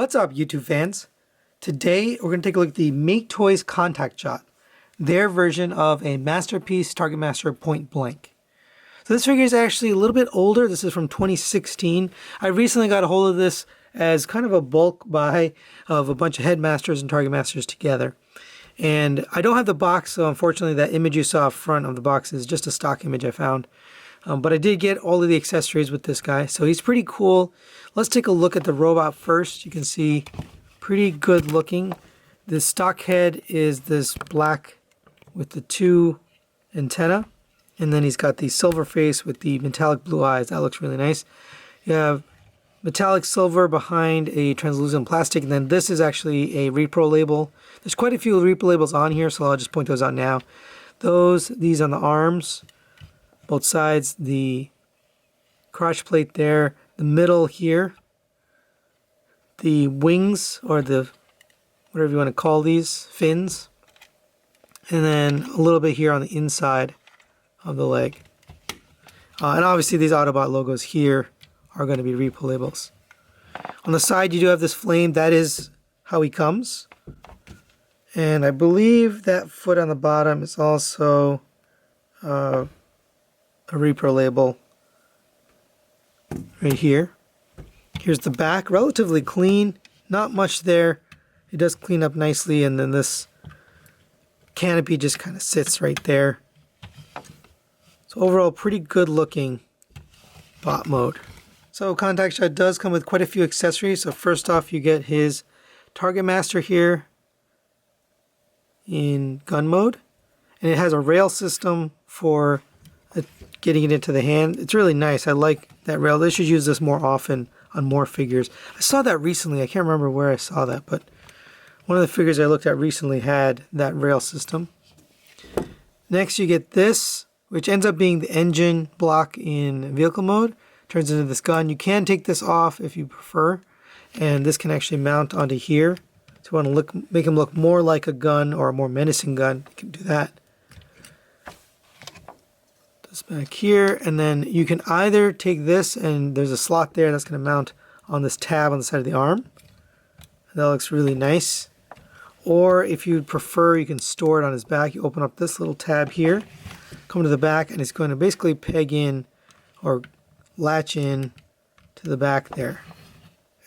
What's up, YouTube fans? Today we're going to take a look at the Maketoys Contactshot, their version of a Masterpiece Target Master Pointblank. So this figure is actually a little bit older. This is from 2016. I recently got a hold of this as kind of a bulk buy of a bunch of Headmasters and Target Masters together. And I don't have the box, so unfortunately that image you saw up front of the box is just a stock image I found. But I did get all of the accessories with this guy, so he's pretty cool. Let's take a look at the robot first. You can see pretty good looking. The stock head is this black with the two antenna, and then he's got the silver face with the metallic blue eyes. That looks really nice. You have metallic silver behind a translucent plastic, and then this is actually a repro label. There's quite a few repro labels on here, so I'll just point those out now. These on the arms, both sides, the crotch plate there, the middle here, the wings, or the whatever you want to call these, fins, and then a little bit here on the inside of the leg. And obviously these Autobot logos here are going to be repo labels. On the side you do have this flame. That is how he comes. And I believe that foot on the bottom is also a repro label right here. Here's the back, relatively clean, not much there. It does clean up nicely, and then this canopy just kind of sits right there. So overall, pretty good looking bot mode. So Contactshot does come with quite a few accessories. So first off, you get his Target Master here in gun mode, and it has a rail system for getting it into the hand. It's really nice. I like that rail. They should use this more often on more figures. I saw that recently. I can't remember where I saw that, but one of the figures I looked at recently had that rail system. Next you get this, which ends up being the engine block in vehicle mode. Turns into this gun. You can take this off if you prefer, and this can actually mount onto here. So you want to make him look more like a gun or a more menacing gun, you can do that. This back here, and then you can either take this, and there's a slot there that's going to mount on this tab on the side of the arm. That looks really nice. Or if you'd prefer, you can store it on his back. You open up this little tab here, come to the back, and it's going to basically peg in or latch in to the back there.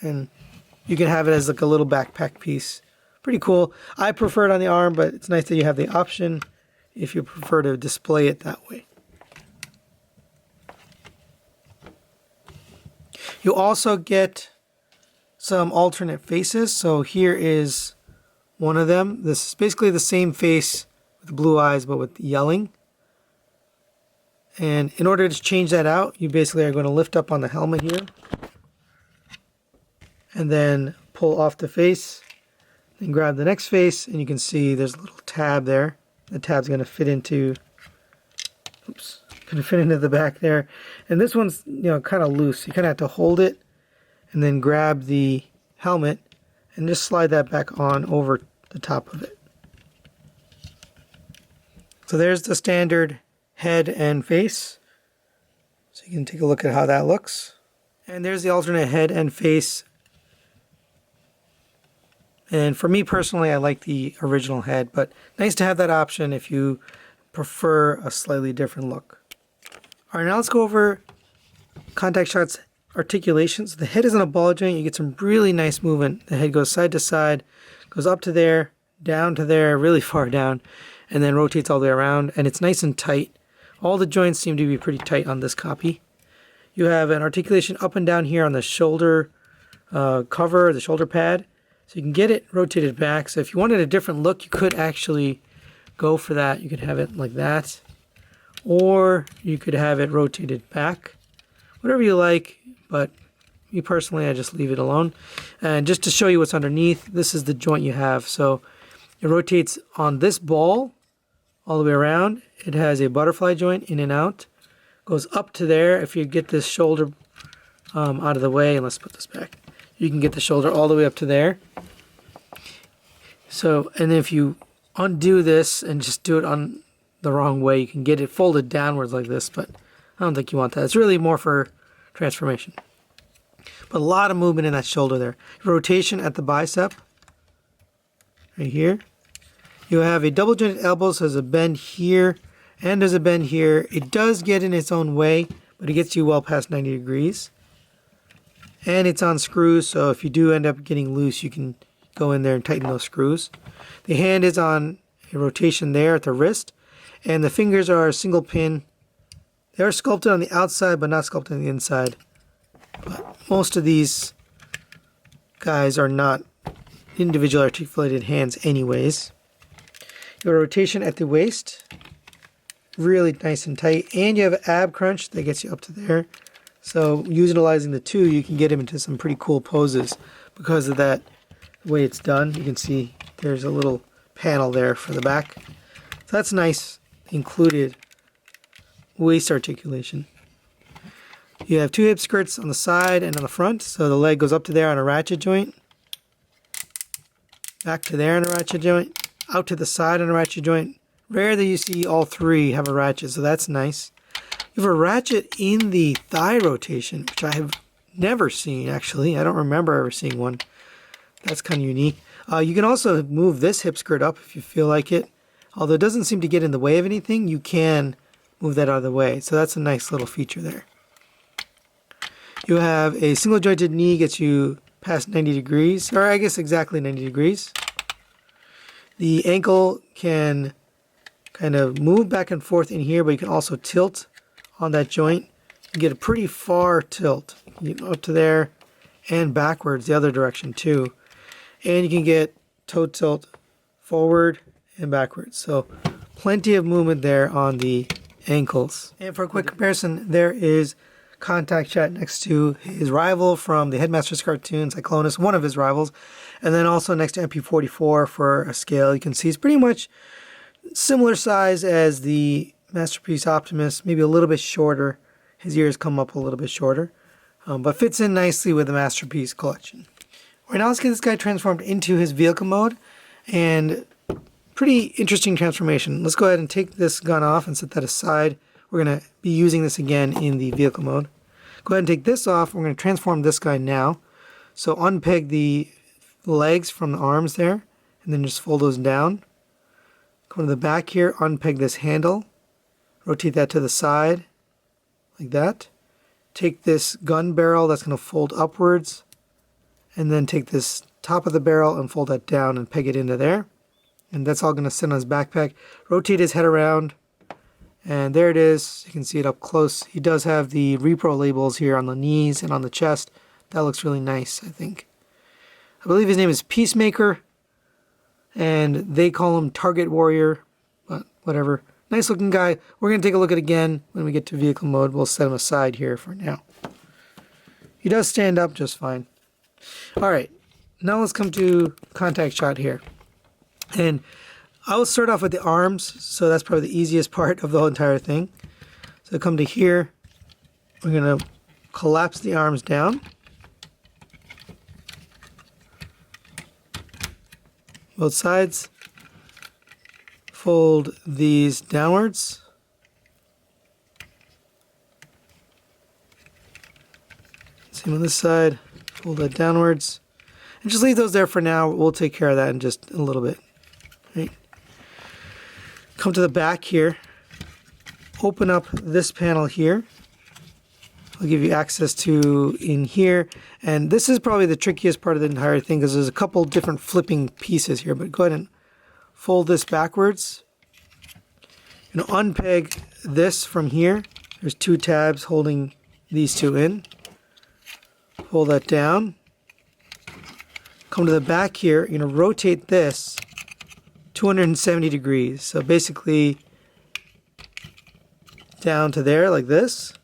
And you can have it as like a little backpack piece. Pretty cool. I prefer it on the arm, but it's nice that you have the option if you prefer to display it that way. You also get some alternate faces. So here is one of them. This is basically the same face with blue eyes, but with yelling. And in order to change that out, you basically are going to lift up on the helmet here and then pull off the face, then grab the next face, and you can see there's a little tab there. The tab's going to fit into, the back there. And this one's, kind of loose. You kind of have to hold it and then grab the helmet and just slide that back on over the top of it. So there's the standard head and face. So you can take a look at how that looks. And there's the alternate head and face. And for me personally, I like the original head, but nice to have that option if you prefer a slightly different look. All right, now let's go over Contactshot's articulations. The head is in a ball joint. You get some really nice movement. The head goes side to side, goes up to there, down to there, really far down, and then rotates all the way around, and it's nice and tight. All the joints seem to be pretty tight on this copy. You have an articulation up and down here on the shoulder cover, the shoulder pad, so you can get it rotated back. So if you wanted a different look, you could actually go for that. You could have it like that, or you could have it rotated back. Whatever you like, but me personally, I just leave it alone. And just to show you what's underneath, this is the joint you have. So it rotates on this ball all the way around. It has a butterfly joint in and out. Goes up to there. If you get this shoulder out of the way, and let's put this back, you can get the shoulder all the way up to there. So, and if you undo this and just do it on the wrong way, you can get it folded downwards like this, but I don't think you want that. It's really more for transformation. but a lot of movement in that shoulder there. Rotation at the bicep, right here. You have a double jointed elbow, so there's a bend here, and there's a bend here. It does get in its own way, but it gets you well past 90 degrees. And it's on screws, so if you do end up getting loose, you can go in there and tighten those screws. The hand is on a rotation there at the wrist, and the fingers are a single pin. They are sculpted on the outside, but not sculpted on the inside. But most of these guys are not individual articulated hands anyways. You have a rotation at the waist, really nice and tight, and you have an ab crunch that gets you up to there. So utilizing the two, you can get him into some pretty cool poses because of that way it's done. You can see there's a little panel there for the back. So that's nice, included waist articulation. You have two hip skirts on the side and on the front, so the leg goes up to there on a ratchet joint, back to there on a ratchet joint, out to the side on a ratchet joint. Rare that you see all three have a ratchet, so that's nice. You have a ratchet in the thigh rotation, which I have never seen, actually. I don't remember ever seeing one. That's kind of unique. You can also move this hip skirt up if you feel like it. Although it doesn't seem to get in the way of anything, you can move that out of the way. So that's a nice little feature there. You have a single jointed knee, gets you past 90 degrees, or I guess exactly 90 degrees. The ankle can kind of move back and forth in here, but you can also tilt on that joint. You can get a pretty far tilt. You can go up to there and backwards the other direction too. And you can get toe tilt forward and backwards. So plenty of movement there on the ankles. And for a quick comparison, there is Contactshot next to his rival from the Headmasters cartoon, Cyclonus, one of his rivals. And then also next to MP44 for a scale. You can see it's pretty much similar size as the Masterpiece Optimus, maybe a little bit shorter. His ears come up a little bit shorter, but fits in nicely with the Masterpiece collection. All right, now let's get this guy transformed into his vehicle mode, and pretty interesting transformation. Let's go ahead and take this gun off and set that aside. We're going to be using this again in the vehicle mode. Go ahead and take this off. We're going to transform this guy now. So unpeg the legs from the arms there, and then just fold those down. Go to the back here, unpeg this handle. Rotate that to the side, like that. Take this gun barrel that's going to fold upwards, and then take this top of the barrel and fold that down and peg it into there. And that's all going to sit on his backpack. Rotate his head around, and there it is. You can see it up close. He does have the repro labels here on the knees and on the chest. That looks really nice, I think. I believe his name is Peacemaker, and they call him Target Warrior, but whatever. Nice looking guy. We're going to take a look at it again when we get to vehicle mode. We'll set him aside here for now. He does stand up just fine. Alright, now let's come to Contactshot here. And I will start off with the arms, so that's probably the easiest part of the whole entire thing. So come to here. We're going to collapse the arms down. Both sides. Fold these downwards. Same on this side. Fold that downwards. And just leave those there for now. We'll take care of that in just a little bit. Right. Come to the back here. Open up this panel here. I'll give you access to in here. And this is probably the trickiest part of the entire thing because there's a couple different flipping pieces here. But go ahead and fold this backwards. You know, unpeg this from here. There's two tabs holding these two in. Fold that down. Come to the back here. You're going to rotate this 270 degrees. So basically down to there like this.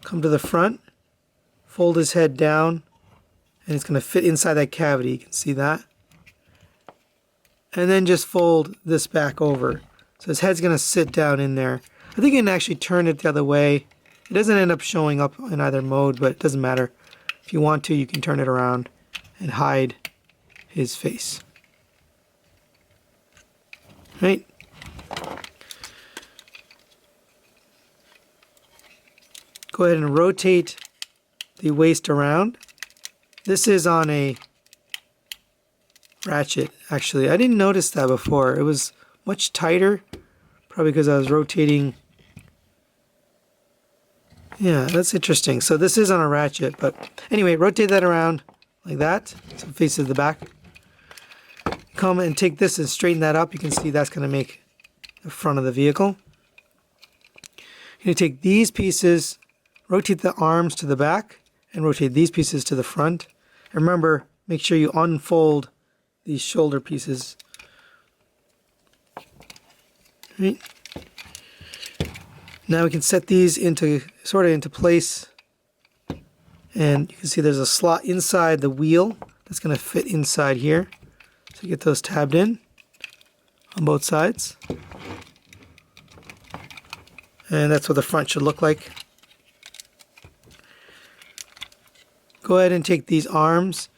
Come to the front. Fold his head down. And it's going to fit inside that cavity. You can see that. And then just fold this back over. So his head's going to sit down in there. I think you can actually turn it the other way. It doesn't end up showing up in either mode, but it doesn't matter. If you want to, you can turn it around and hide his face. Right? Go ahead and rotate the waist around. This is on a ratchet, actually. I didn't notice that before. It was much tighter, probably because I was rotating. Yeah, that's interesting. So this is on a ratchet, but anyway, rotate that around like that, so it faces the back. Come and take this and straighten that up. You can see that's going to make the front of the vehicle. You're going to take these pieces, rotate the arms to the back, and rotate these pieces to the front. And remember, make sure you unfold these shoulder pieces. Right. Now we can set these into into place, and you can see there's a slot inside the wheel that's going to fit inside here. So you get those tabbed in on both sides, and that's what the front should look like. Go ahead and take these arms,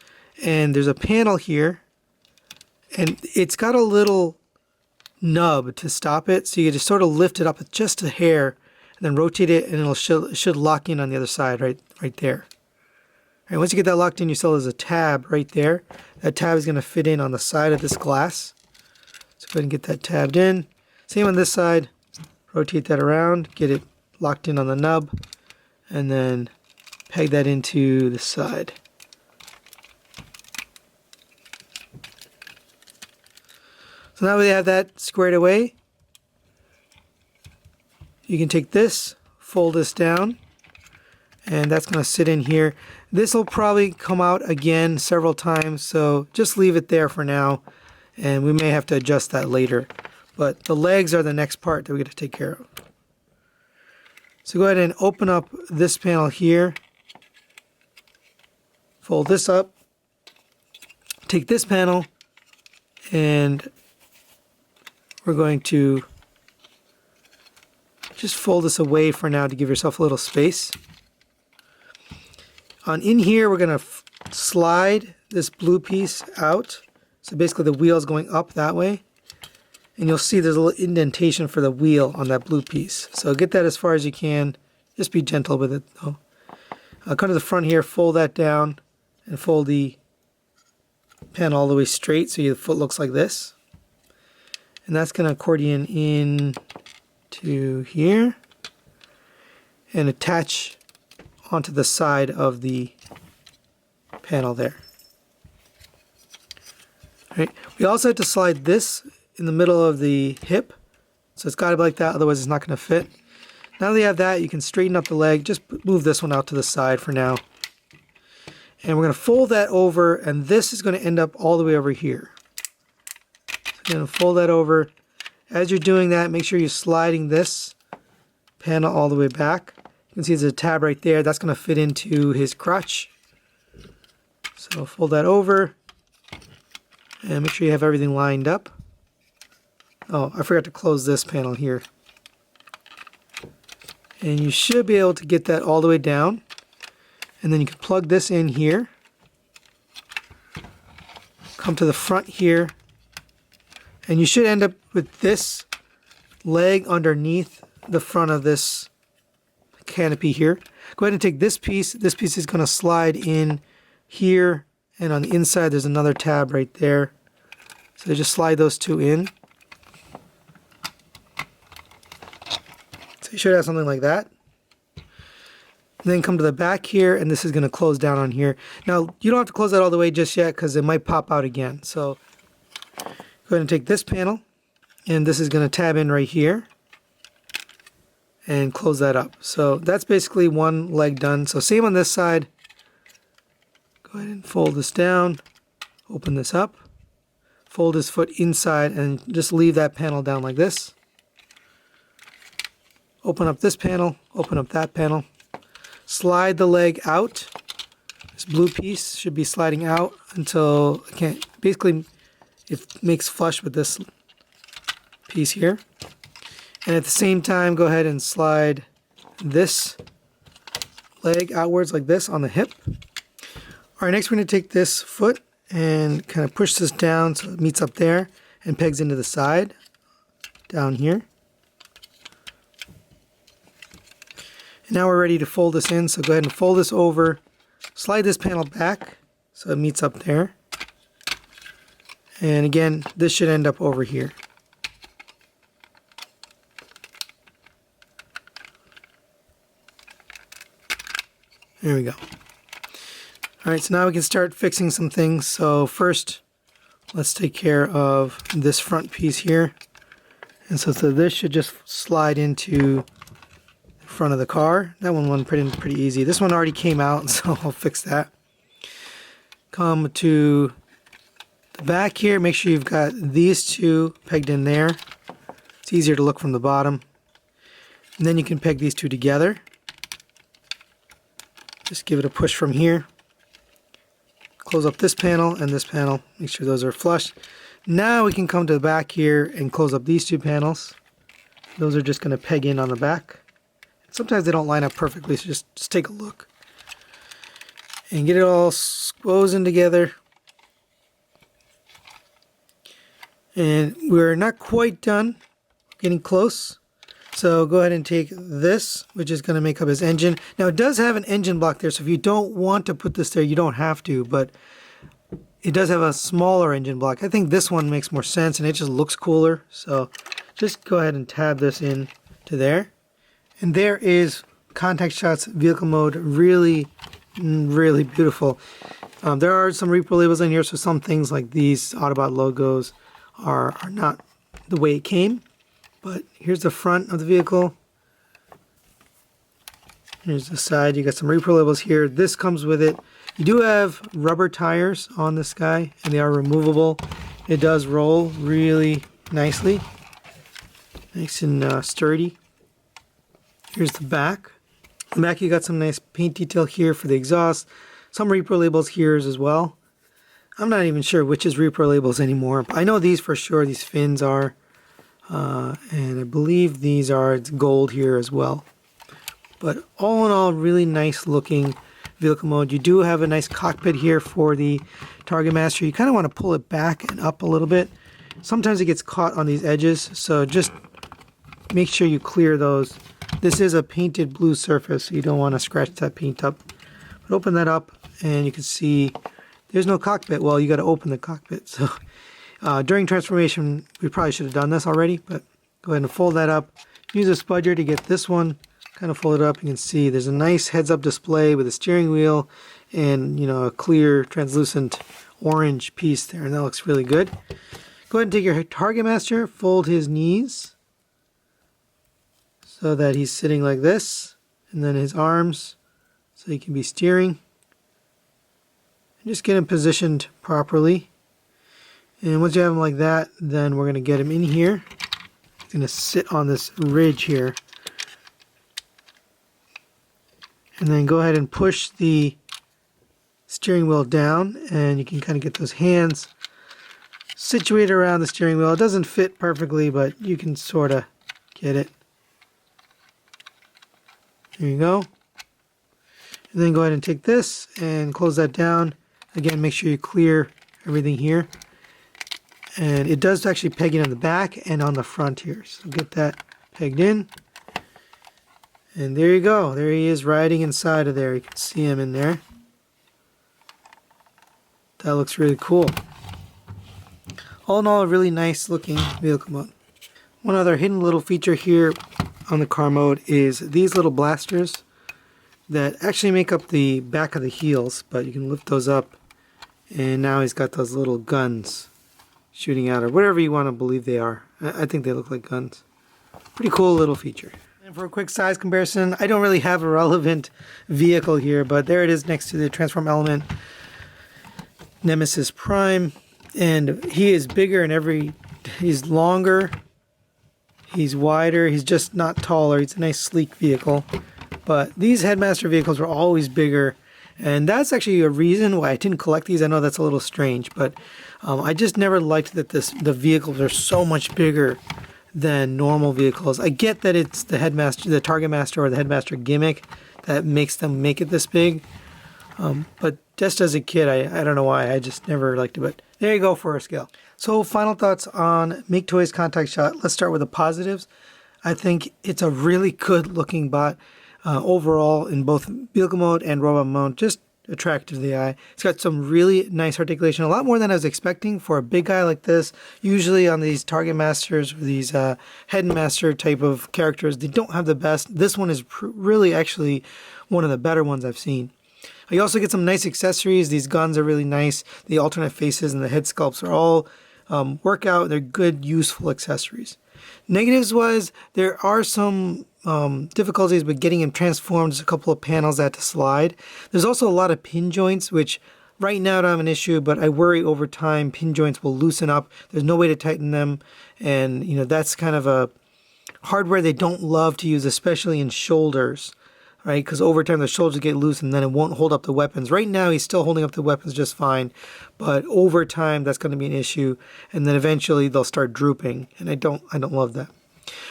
and there's a panel here, and it's got a little nub to stop it, so you just sort of lift it up with just a hair and then rotate it, and it should lock in on the other side right there. All right, once you get that locked in, you saw there's a tab right there. That tab is going to fit in on the side of this glass. So go ahead and get that tabbed in. Same on this side. Rotate that around, get it locked in on the nub, and then peg that into the side. So now we have that squared away. You can take this, fold this down, and that's going to sit in here. This will probably come out again several times, so just leave it there for now, and we may have to adjust that later. But the legs are the next part that we got to take care of. So go ahead and open up this panel here, fold this up, take this panel, and we're going to just fold this away for now to give yourself a little space. In here, we're going to slide this blue piece out. So basically the wheel's going up that way. And you'll see there's a little indentation for the wheel on that blue piece. So get that as far as you can. Just be gentle with it though. Come to the front here, fold that down, and fold the panel all the way straight so your foot looks like this. And that's going to accordion in to here and attach onto the side of the panel there. All right. We also have to slide this in the middle of the hip, so it's got to be like that, otherwise it's not going to fit. Now that you have that, you can straighten up the leg. Just move this one out to the side for now. And we're going to fold that over, and this is going to end up all the way over here. So going to fold that over. As you're doing that, make sure you're sliding this panel all the way back. You can see there's a tab right there. That's going to fit into his crotch. So fold that over. And make sure you have everything lined up. Oh, I forgot to close this panel here. And you should be able to get that all the way down. And then you can plug this in here. Come to the front here. And you should end up with this leg underneath the front of this canopy here. Go ahead and take this piece. This piece is going to slide in here. And on the inside, there's another tab right there. So just slide those two in. So you should have something like that. And then come to the back here, and this is going to close down on here. Now, you don't have to close that all the way just yet because it might pop out again. So go ahead and take this panel, and this is going to tab in right here and close that up. So that's basically one leg done. So same on this side. Go ahead and fold this down, open this up, fold his foot inside, and just leave that panel down like this. Open up this panel, open up that panel. Slide the leg out. This blue piece should be sliding out until basically it makes flush with this piece here. And at the same time, go ahead and slide this leg outwards like this on the hip. All right, next we're going to take this foot and kind of push this down so it meets up there and pegs into the side down here. And now we're ready to fold this in, so go ahead and fold this over Slide this panel back so it meets up there. And again, this should end up over here. There we go. Alright, so now we can start fixing some things. So first, let's take care of this front piece here. And so this should just slide into the front of the car. That one went pretty easy. This one already came out, so I'll fix that. Come to the back here. Make sure you've got these two pegged in there. It's easier to look from the bottom. And then you can peg these two together. Just give it a push from here. Close up this panel and this panel. Make sure those are flush. Now we can come to the back here and close up these two panels. Those are just going to peg in on the back. Sometimes they don't line up perfectly, so just take a look. And get it all squozen together. And we're not quite done. Getting close. So go ahead and take this, which is going to make up his engine. Now it does have an engine block there, so if you don't want to put this there, you don't have to, but it does have a smaller engine block. I think this one makes more sense and it just looks cooler. So just go ahead and tab this in to there. And there is Contactshot's vehicle mode. Really, really beautiful. There are some repro labels in here, so some things like these Autobot logos are not the way it came. But here's the front of the vehicle. Here's the side. You got some repro labels here. This comes with it. You do have rubber tires on this guy, and they are removable. It does roll really nicely. Nice and sturdy. Here's the back. In the back you got some nice paint detail here for the exhaust. Some repro labels here as well. I'm not even sure which is repro labels anymore. I know these for sure. These fins are. And I believe these are, it's gold here as well. But all in all, really nice looking vehicle mode. You do have a nice cockpit here for the Target Master. You kind of want to pull it back and up a little bit. Sometimes it gets caught on these edges, so just make sure you clear those. This is a painted blue surface, so you don't want to scratch that paint up. But open that up and you can see there's no cockpit. Well, you got to open the cockpit. So during transformation, we probably should have done this already, but go ahead and fold that up. Use a spudger to get this one kind of folded up. You can see there's a nice heads-up display with a steering wheel and, you know, a clear translucent orange piece there, and that looks really good. Go ahead and take your Target Master, fold his knees so that he's sitting like this, and then his arms so he can be steering. And just get him positioned properly. And once you have him like that, then we're going to get him in here. He's going to sit on this ridge here. And then go ahead and push the steering wheel down, and you can kind of get those hands situated around the steering wheel. It doesn't fit perfectly, but you can sort of get it. There you go. And then go ahead and take this and close that down. Again, make sure you clear everything here. And it does actually peg in on the back and on the front here. So get that pegged in. And there you go. There he is riding inside of there. You can see him in there. That looks really cool. All in all, a really nice looking vehicle mode. One other hidden little feature here on the car mode is these little blasters that actually make up the back of the heels, but you can lift those up, and now he's got those little guns shooting out, or whatever you want to believe they are. I think they look like guns. Pretty cool little feature. And for a quick size comparison, I don't really have a relevant vehicle here, but there it is next to the Transform Element Nemesis Prime. And he is bigger in every, he's longer, he's wider, he's just not taller. He's a nice sleek vehicle. But these Headmaster vehicles were always bigger, and that's actually a reason why I didn't collect these. I know that's a little strange, but I just never liked that the vehicles are so much bigger than normal vehicles. I get that it's the Headmaster, the Target Master, or the Headmaster gimmick that makes them make it this big. But just as a kid, I don't know why, I just never liked it. But there you go for a scale. So final thoughts on Maketoys Contactshot. Let's start with the positives. I think it's a really good looking bot overall in both vehicle mode and robot mode. Just attractive to the eye. It's got some really nice articulation, a lot more than I was expecting for a big guy like this. Usually on these Target Masters, these Headmaster type of characters, they don't have the best. This one is really actually one of the better ones I've seen. You also get some nice accessories. These guns are really nice. The alternate faces and the head sculpts are all work out. They're good, useful accessories. Negatives wise, there are some difficulties with getting him transformed. There's a couple of panels that have to slide. There's also a lot of pin joints, which right now don't have an issue, but I worry over time pin joints will loosen up. There's no way to tighten them, and that's kind of a hardware they don't love to use, especially in shoulders, right? Because over time the shoulders get loose and then it won't hold up the weapons. Right now he's still holding up the weapons just fine, but over time that's going to be an issue, and then eventually they'll start drooping, and I don't love that.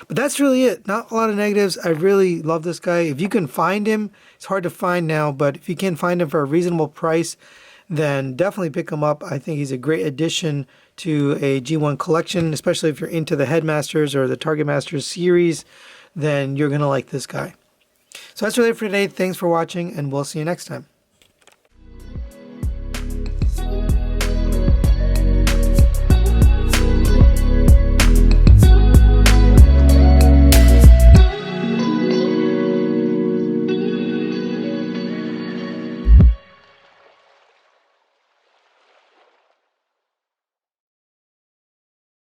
But that's really it. Not a lot of negatives. I really love this guy. If you can find him, it's hard to find now, but if you can find him for a reasonable price, then definitely pick him up. I think he's a great addition to a G1 collection, especially if you're into the Headmasters or the Target Masters series, then you're going to like this guy. So that's really it for today. Thanks for watching, and we'll see you next time.